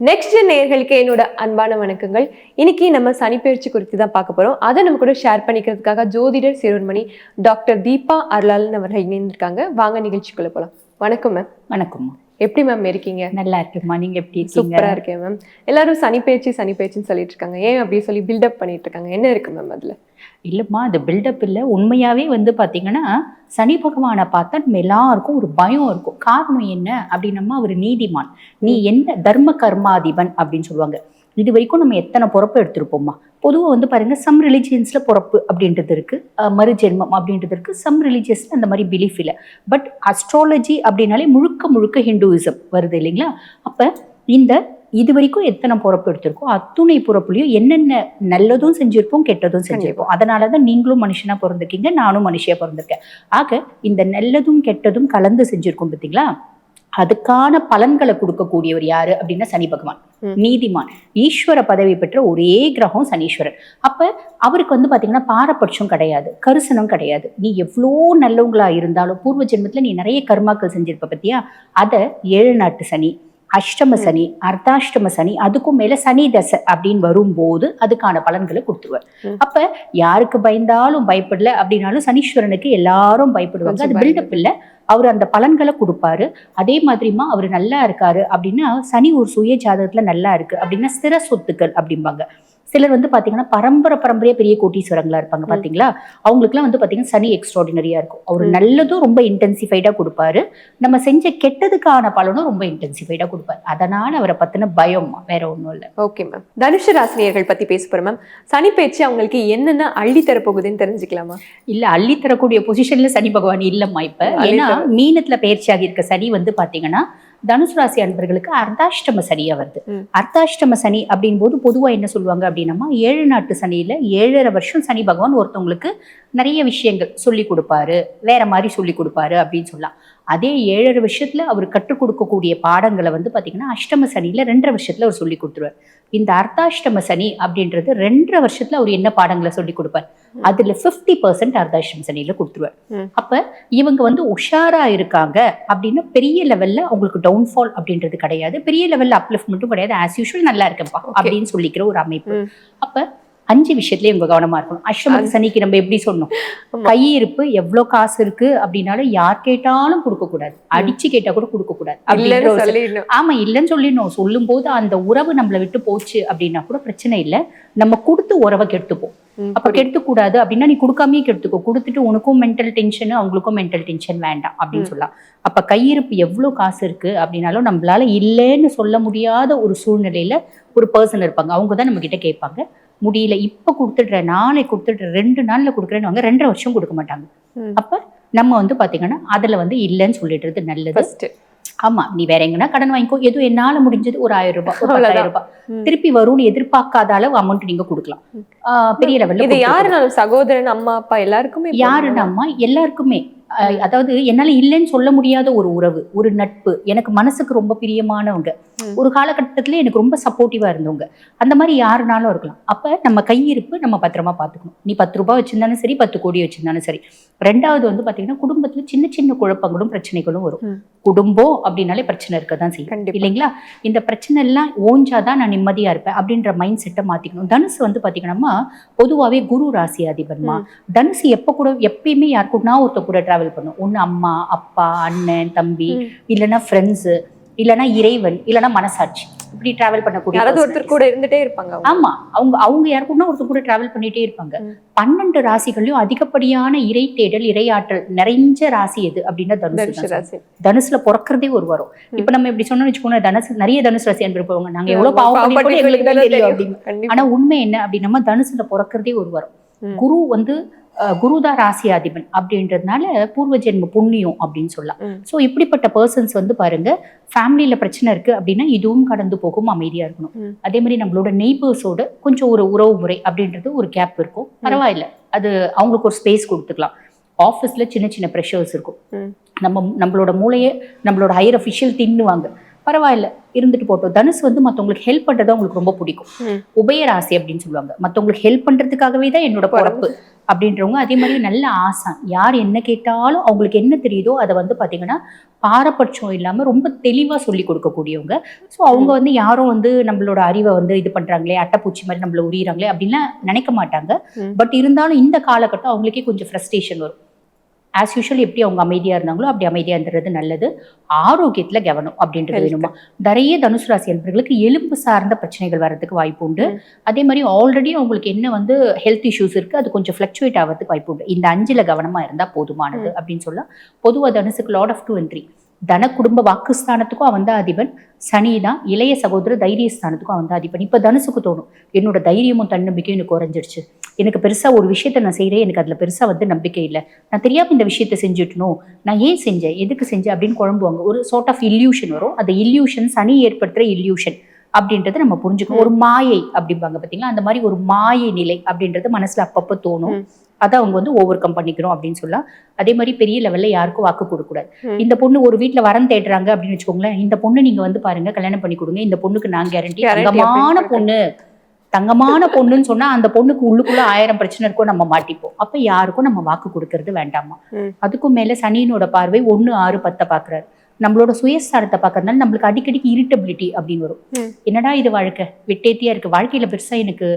Next நேயர்களுக்கு என்னோட அன்பான வணக்கங்கள். இன்னைக்கு நம்ம சனிப்பெயர்ச்சி குறித்து தான் பார்க்க போறோம். அதை நம்ம கூட ஷேர் பண்ணிக்கிறதுக்காக ஜோதிடர் சிறுவன்மணி டாக்டர் தீபா அருளாளன் அவர்கள் இணைந்திருக்காங்க. வாங்க நிகழ்ச்சிக்குள்ள போலாம். வணக்கம் மேம். வணக்கம். எப்படி மேம் இருக்கீங்க? நல்லா இருக்குமா, நீங்க எப்படி இருக்கீங்க? சூப்பரா இருக்கேன் மேம். எல்லாரும் சனிப்பெயர்ச்சின்னு சொல்லிட்டு இருக்காங்க. ஏன் அப்படி சொல்லி பில்டப் பண்ணிட்டு இருக்காங்க? என்ன இருக்கு மேம் அதுல? இல்லம்மா, அது பில்டப் இல்லை. உண்மையாவே பாத்தீங்கன்னா சனி பகவானை பார்த்தா நம்ம எல்லாருக்கும் ஒரு பயம் இருக்கும். காரணம் என்ன அப்படின்னம்மா, அவர் நீதிமான், நீ என்ன தர்ம கர்மாதிபன் அப்படின்னு சொல்லுவாங்க. இது வரைக்கும் நம்ம எத்தனை பொறுப்பு எடுத்திருப்போம்மா. பொதுவாக பாருங்க, சம் ரிலிஜியன்ஸ்ல பொறுப்பு அப்படின்றது இருக்கு, மறுஜென்மம் அப்படின்றது இருக்கு. சம் ரிலிஜியஸ்ல அந்த மாதிரி பிலீஃப் இல்லை. பட் அஸ்ட்ராலஜி அப்படின்னாலே முழுக்க முழுக்க ஹிந்துயிசம் வருது இல்லைங்களா? அப்ப இது வரைக்கும் எத்தனை பொறுப்பு எடுத்திருக்கோம், அத்துணை பொறுப்புலையும் என்னென்ன நல்லதும் செஞ்சிருப்போம், கெட்டதும் செஞ்சிருப்போம். அதனாலதான் நீங்களும் மனுஷனா பிறந்திருக்கீங்க, நானும் மனுஷியா பிறந்திருக்கேன். ஆக இந்த நல்லதும் கெட்டதும் கலந்து செஞ்சிருக்கோம் பார்த்தீங்களா? அதுக்கான பலன்களை கொடுக்கக்கூடியவர் யாரு அப்படின்னா சனி பகவான், நீதிமான், ஈஸ்வர பதவி பெற்ற ஒரே கிரகம் சனீஸ்வரன். அப்ப அவருக்கு பாத்தீங்கன்னா பாரபட்சம் கிடையாது, கரிசனம் கிடையாது. நீ எவ்வளோ நல்லவங்களா இருந்தாலும் பூர்வ ஜென்மத்துல நீ நிறைய கர்மாக்கள் செஞ்சிருப்ப பத்தியா, அதை 7 நாட்டு சனி, அஷ்டம சனி, அர்த்தாஷ்டம சனி, அதுக்கும் மேல சனி தசை அப்படின்னு வரும்போது அதுக்கான பலன்களை கொடுத்துருவார். அப்ப யாருக்கு பயந்தாலும் பயப்படல அப்படின்னாலும் சனீஸ்வரனுக்கு எல்லாரும் பயப்படுவாங்க. அது பில்டப் இல்லை, அவர் அந்த பலன்களை கொடுப்பாரு. அதே மாதிரிமா அவர் நல்லா இருக்காரு அப்படின்னா, சனி ஒரு சுய ஜாதகத்துல நல்லா இருக்கு அப்படின்னா ஸ்திர சொத்துக்கள் அப்படிம்பாங்க. சிலர் பாத்தீங்கன்னா பரம்பரையா பெரிய கோட்டீஸ்வரங்களா இருப்பாங்க பாத்தீங்களா, அவங்களுக்குலாம் பாத்தீங்கன்னா சனி எக்ஸ்ட்ராடினரியா இருக்கும். அவர் நல்லதும் ரொம்ப இன்டென்சிஃபைடா கொடுப்பாரு, நம்ம செஞ்ச கெட்டதுக்கான பலனும் ரொம்ப இன்டென்சிஃபைடா கொடுப்பாரு. அதனால அவரை பத்தின பயம் வேற ஒண்ணும் இல்லை. Okay ma'am. தனுஷ ராசினியர்கள் பத்தி பேச போறோம் மேம். சனி பயிற்சி அவங்களுக்கு என்னென்ன அள்ளி தரப்போகுதுன்னு தெரிஞ்சுக்கலாமா? இல்ல, அள்ளி தரக்கூடிய பொசிஷன்ல சனி பகவான் இல்லம்மா இப்ப. ஏன்னா மீனத்துல பயிற்சியாகி இருக்க சனி பாத்தீங்கன்னா தனுசு ராசி அன்பர்களுக்கு அர்த்தாஷ்டம சனியா வருது. அர்த்தாஷ்டம சனி அப்படின் போது பொதுவா என்ன சொல்லுவாங்க அப்படின்னா, 7 நாட்டு சனியில 7.5 வருஷம் சனி பகவான் ஒருத்தவங்களுக்கு நிறைய விஷயங்கள் சொல்லி கொடுப்பாரு, வேற மாதிரி சொல்லி கொடுப்பாரு அப்படின்னு சொல்லலாம். அதே 7.5 வருஷத்துல அவர் கற்றுக் கொடுக்கக்கூடிய பாடங்களை பாத்தீங்கன்னா அஷ்டம சனியில 2.5 வருஷத்துல அவர் சொல்லி கொடுத்துருவார். இந்த அர்த்தாஷ்டம சனி அப்படின்றது 2.5 வருஷத்துல அவர் என்ன பாடங்களை சொல்லி கொடுப்பார், அதுல 50% அர்த்தாஷ்டம சனியில கொடுத்துருவார். அப்ப இவங்க உஷாரா இருக்காங்க அப்படின்னா பெரிய லெவல்ல அவங்களுக்கு டவுன்ஃபால் அப்படின்றது கிடையாது, பெரிய லெவல்ல அப்லிஃப்ட்மெண்ட்டும் கிடையாது. ஆஸ் யூஷுவல் நல்லா இருக்கேன்ப்பா அப்படின்னு சொல்லிக்கிற ஒரு அமைப்பு. அப்ப 5 விஷயத்துல இவங்க கவனமா இருக்கணும். அஷ்டம சனிக்கு நம்ம எப்படி சொன்னோம், கையிருப்பு எவ்வளவு காசு இருக்கு அப்படின்னாலும் யார் கேட்டாலும் கொடுக்க கூடாது, அடிச்சு கேட்டா கூட கொடுக்க கூடாது. ஆமா, இல்லைன்னு சொல்லிடணும். சொல்லும் போது அந்த உறவு நம்மளை விட்டு போச்சு அப்படின்னா கூட பிரச்சனை இல்லை, நம்ம கொடுத்து உறவை கெடுத்துப்போம். அப்ப கெடுத்து கூடாது அப்படின்னா நீ கொடுக்காமே கெடுத்துக்கோ, கொடுத்துட்டு உனக்கும் மென்டல் டென்ஷன் அவங்களுக்கும் மென்டல் டென்ஷன் வேண்டாம் அப்படின்னு சொல்லலாம். அப்ப கையிருப்பு எவ்வளவு காசு இருக்கு அப்படின்னாலும் நம்மளால இல்லைன்னு சொல்ல முடியாத ஒரு சூழ்நிலையில ஒரு பர்சன் இருப்பாங்க. அவங்கதான் நம்ம கிட்ட கேட்பாங்க, முடியல இப்ப கொடுத்துடுறேன், நாளை கொடுத்துடுறேன், 2 நாள்ல கொடுக்குறேன்னு 2.5 வருஷம் கொடுக்க மாட்டாங்க. அப்ப நம்ம பாத்தீங்கன்னா அதுல இல்லைன்னு சொல்லிடுறது நல்லது. ஆமா, நீ வேற எங்கன்னா கடன் வாங்கிக்கோ, எதுவும் என்னால முடிஞ்சது ஒரு 1000 ரூபாய், ஒரு 10,000 ரூபாய் திருப்பி வரும்னு எதிர்பார்க்காத அளவு அமௌண்ட் நீங்க கொடுக்கலாம். பெரிய லெவல்ல இது யாருனாலும் சகோதரன், அம்மா, அப்பா எல்லாருக்குமே, யாருன்னா அம்மா எல்லாருக்குமே, அதாவது என்னால இல்லைன்னு சொல்ல முடியாத ஒரு உறவு, ஒரு நட்பு, எனக்கு மனசுக்கு ரொம்ப பிரியமானவங்க, ஒரு காலகட்டத்துல எனக்கு ரொம்ப சப்போர்ட்டிவா இருந்தவங்க, அந்த மாதிரி யாருனாலும் இருக்கலாம். அப்ப நம்ம கையிருப்பு நம்ம பத்திரமா பாத்துக்கணும். நீ 10 ரூபாய் வச்சிருந்தாலும் சரி, 10 கோடி வச்சிருந்தாலும் சரி. 2வது பாத்தீங்கன்னா குடும்பத்துல சின்ன சின்ன குழப்பங்களும் பிரச்சனைகளும் வரும். குடும்பம் அப்படின்னாலே பிரச்சனை இருக்கதான் செய்யும் இல்லைங்களா? இந்த பிரச்சனை எல்லாம் ஓஞ்சாதான் நான் நிம்மதியா இருப்பேன் அப்படின்ற மைண்ட் செட்டை மாத்திக்கணும். தனுசு பாத்தீங்கன்னா பொதுவாவே குரு ராசி அதிபர்மா. தனுசு எப்பயுமே யார் கூடனா ஒருத்த கூட டிராவல் பண்ணும். ஒண்ணு அம்மா, அப்பா, அண்ணன், தம்பி, இல்லைன்னா ஃப்ரெண்ட்ஸு, இல்லைன்னா இறைவன், இல்லைன்னா மனசாட்சி, இப்படி டிராவல் பண்ணக்கூடிய ஒருத்தர் கூட இருந்துட்டே இருப்பாங்க. ஆமா, அவங்க யாருக்குன்னா ஒருத்தர் கூட டிராவல் பண்ணிட்டே இருப்பாங்க. 12 ராசிகள்லயும் அதிகப்படியான இறை தேடல், இறையாற்றல் நிறைஞ்ச ராசி எது அப்படின்னா தனுசு ராசி. தனுசுல பிறக்கிறதே ஒரு வரும். இப்ப நம்ம இப்படி சொன்னோம்னு வச்சுக்கோங்க, நிறைய தனுசு ராசி அனுப்பிருப்பவங்க, நாங்க எவ்வளவு பாவம் எங்களுக்கு தெரியும் அப்படின்னு. ஆனா உண்மை என்ன அப்படின்னா தனுசுல பிறக்கிறதே ஒரு வரும். குரு குருதா ராசி அதிபன் அப்படின்றதுனால பூர்வ ஜென்ம புண்ணியம் அப்படின்னு சொல்லலாம். ஸோ இப்படிப்பட்ட பர்சன்ஸ் பாருங்க, ஃபேமிலியில பிரச்சனை இருக்கு அப்படின்னா இதுவும் கடந்து போகும், அமைதியா இருக்கணும். அதே மாதிரி நம்மளோட நெய்பர்ஸோட கொஞ்சம் ஒரு உறவு முறை அப்படின்றது ஒரு கேப் இருக்கும், பரவாயில்ல, அது அவங்களுக்கு ஒரு ஸ்பேஸ் கொடுத்துக்கலாம். ஆஃபீஸ்ல சின்ன சின்ன ப்ரெஷர்ஸ் இருக்கும், நம்மளோட மூளையை நம்மளோட ஹையர் அஃபிஷியல் தின்னுவாங்க, பரவாயில்ல இருந்துட்டு போட்டோம். தனுசு வந்து மத்தவங்களுக்கு ஹெல்ப் பண்றது அவங்களுக்கு ரொம்ப பிடிக்கும். உபயராசி அப்படின்னு சொல்லுவாங்க, மத்தவங்களுக்கு ஹெல்ப் பண்றதுக்காகவே தான் என்னோட பொறப்பு அப்படின்றவங்க. அதே மாதிரி நல்ல ஆசான், யார் என்ன கேட்டாலும் அவங்களுக்கு என்ன தெரியுதோ அதை வந்து பாத்தீங்கன்னா பாரபட்சம் இல்லாம ரொம்ப தெளிவா சொல்லி கொடுக்கக்கூடியவங்க. ஸோ அவங்க வந்து யாரும் வந்து நம்மளோட அறிவை வந்து இது பண்றாங்களே, அட்டைப்பூச்சி மாதிரி நம்மள உரியிறாங்களே அப்படின்லாம் நினைக்க மாட்டாங்க. பட் இருந்தாலும் இந்த காலகட்டம் அவங்களுக்கே கொஞ்சம் ஃப்ரஸ்ட்ரேஷன் வரும். ஆஸ் யூஷுவல் எப்படி அவங்க அமைதியா இருந்தாங்களோ அப்படி அமைதியா இருந்துறது நல்லது. ஆரோக்கியத்துல கவனம் அப்படின்றது வேணுமா. நிறைய தனுசு ராசி அன்பர்களுக்கு எலும்பு சார்ந்த பிரச்சனைகள் வர்றதுக்கு வாய்ப்பு உண்டு. அதே மாதிரி ஆல்ரெடி அவங்களுக்கு என்ன வந்து ஹெல்த் இஷ்யூஸ் இருக்கு, அது கொஞ்சம் ஃபிளக்சுவேட் ஆகிறதுக்கு வாய்ப்பு உண்டு. இந்த 5ல கவனமா இருந்தா போதுமானது அப்படின்னு சொல்லலாம். பொதுவாக தனுசுக்கு லார்ட் ஆஃப் 2 and 3 தன குடும்ப வாக்குஸ்தானத்துக்கும் அவன் தான் அதிபன். சனி தான் இளைய சகோதர தைரியஸ்தானத்துக்கும் அவன் தான் அதிபன். இப்ப தனுசுக்கு தோணும், என்னோட தைரியமும் தன்னம்பிக்கையும் எனக்கு குறைஞ்சிருச்சு, எனக்கு பெருசா ஒரு விஷயத்த நான் செய்யறேன், எனக்கு அதுல பெருசா வந்து நம்பிக்கை இல்லை, நான் தெரியாம இந்த விஷயத்த செஞ்சுட்டணும், நான் ஏன் செஞ்சேன், எதுக்கு செஞ்சேன் அப்படின்னு குழம்புவாங்க. ஒரு சார்ட் ஆஃப் இல்யூஷன் வரும். அந்த இல்யூஷன் சனி ஏற்படுத்துற இல்யூஷன் அப்படின்றத நம்ம புரிஞ்சுக்கணும். ஒரு மாயை அப்படிம்பாங்க பாத்தீங்களா, அந்த மாதிரி ஒரு மாயை நிலை அப்படின்றது மனசுல அப்பப்போ தோணும். அதை அவங்க வந்து ஓவர் கம் பண்ணிக்கிறோம் அப்படின்னு சொல்லலாம். அதே மாதிரி பெரிய லெவல்ல யாருக்கும் வாக்கு கொடுக்கூடாது. இந்த பொண்ணு ஒரு வீட்டுல வரம் தேடுறாங்க அப்படின்னு வச்சுக்கோங்களேன், இந்த பொண்ணு நீங்க வந்து பாருங்க கல்யாணம் பண்ணி கொடுங்க, இந்த பொண்ணுக்கு நான் கேரண்டி, தங்கமான பொண்ணு, தங்கமான பொண்ணுன்னு சொன்னா அந்த பொண்ணுக்கு உள்ளுக்குள்ள 1000 பிரச்சனை இருக்கும், நம்ம மாட்டிப்போம். அப்ப யாருக்கும் நம்ம வாக்கு கொடுக்கறது வேண்டாமா. அதுக்கும் மேல சனியினோட பார்வை 1, 6, 10 பாக்குறாரு. நம்மளோட சுயஸ்தானத்தை பாக்குறதுனால நம்மளுக்கு அடிக்கடிக்கு இரிட்டபிலிட்டி அப்படின்னு வரும். என்னடா இது வாழ்க்கை வெட்டேத்தியா இருக்கு, வாழ்க்கையில பெருசா எனக்கு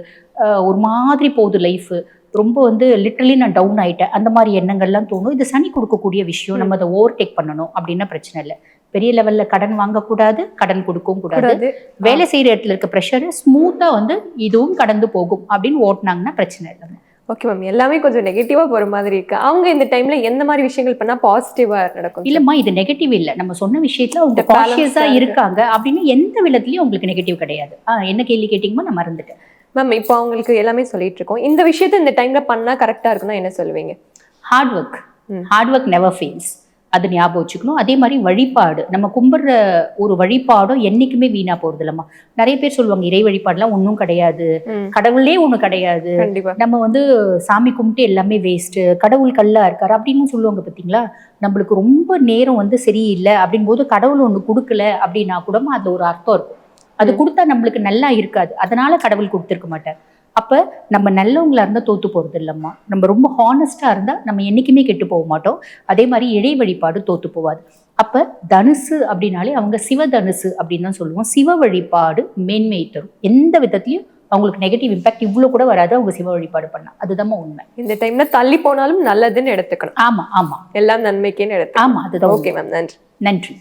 ஒரு மாதிரி போகுது லைஃப், ரொம்ப வந்து லிட்டரலி நான் டவுன் ஆயிட்டேன், அந்த மாதிரி எண்ணங்கள்லாம் தோணும். இது சனி கொடுக்கக்கூடிய விஷயம், நம்ம அதை ஓவர்டேக் பண்ணணும் அப்படின்னா பிரச்சனை இல்லை. பெரிய லெவல்ல கடன் வாங்கக்கூடாது, கடன் கொடுக்கவும் கூடாது. வேலை செய்யற இடத்துல இருக்க ப்ரெஷர் ஸ்மூத்தா வந்து இதுவும் கடந்து போகும் அப்படின்னு ஓட்டினாங்கன்னா பிரச்சனை இல்லை. ஓகே மேம், எல்லாமே கொஞ்சம் நெகட்டிவா போற மாதிரி இருக்கு. அவங்க இந்த டைம்ல எந்த மாதிரி விஷயங்கள் பண்ணா பாசிட்டிவா நடக்கும்? இல்லம்மா, இது நெகட்டிவ் இல்ல, நம்ம சொன்ன விஷயத்துல அவங்க கான்ஷியஸா இருக்காங்க அப்படின்னு எந்த விதத்துலயும் உங்களுக்கு நெகட்டிவ் கிடையாது. என்ன கேள்வி கேட்டீங்கன்னு நான் மறந்துட்டேன் மேம். இப்போ அவங்களுக்கு எல்லாமே சொல்லிட்டு இருக்கோம், இந்த விஷயத்த இந்த டைம்ல பண்ணா கரெக்டா இருக்குன்னா என்ன சொல்லுவீங்க? ஹார்ட் ஒர்க் நெவர் ஃபெயில்ஸ், அது ஞாபகம் வச்சுக்கணும். அதே மாதிரி வழிபாடு, நம்ம கும்பிடுற ஒரு வழிபாடும் என்னைக்குமே வீணா போறது இல்லம்மா. நிறைய பேர் சொல்லுவாங்க இறை வழிபாடுலாம் ஒன்றும் கிடையாது, கடவுளே ஒன்றும் கிடையாது, நம்ம வந்து சாமி கும்பிட்டு எல்லாமே வேஸ்ட், கடவுள் கல்லா இருக்காரு அப்படின்னு சொல்லுவாங்க. பார்த்தீங்களா, நம்மளுக்கு ரொம்ப நேரம் வந்து சரியில்லை அப்படின் போது கடவுள் ஒன்று கொடுக்கல அப்படின்னா கூட அது ஒரு அர்த்தம் இருக்கும். அது கொடுத்தா நம்மளுக்கு நல்லா இருக்காது, அதனால கடவுள் கொடுத்துருக்க மாட்டார். அப்ப நம்ம நல்லவங்களா இருந்தா தோத்து போறது இல்லம்மா. நம்ம ரொம்ப ஹானஸ்டா இருந்தா நம்ம என்னைக்குமே கெட்டு போக மாட்டோம். அதே மாதிரி இறை வழிபாடு தோத்து போவாது. அப்ப தனுசு அப்படின்னாலே அவங்க சிவ தனுசு அப்படின்னு தான் சொல்லுவோம். சிவ வழிபாடு மேன்மையை தரும். எந்த விதத்திலையும் அவங்களுக்கு நெகட்டிவ் இம்பாக்ட் இவ்வளவு கூட வராது அவங்க சிவ வழிபாடு பண்ணா. அதுதான் உண்மை. இந்த டைம்ல தள்ளி போனாலும் நல்லதுன்னு எடுத்துக்கணும். ஆமா, எல்லாம் நன்மைக்கேன்னு எடுத்து. ஆமா, அதுதான். ஓகே மேம், நன்றி. நன்றி.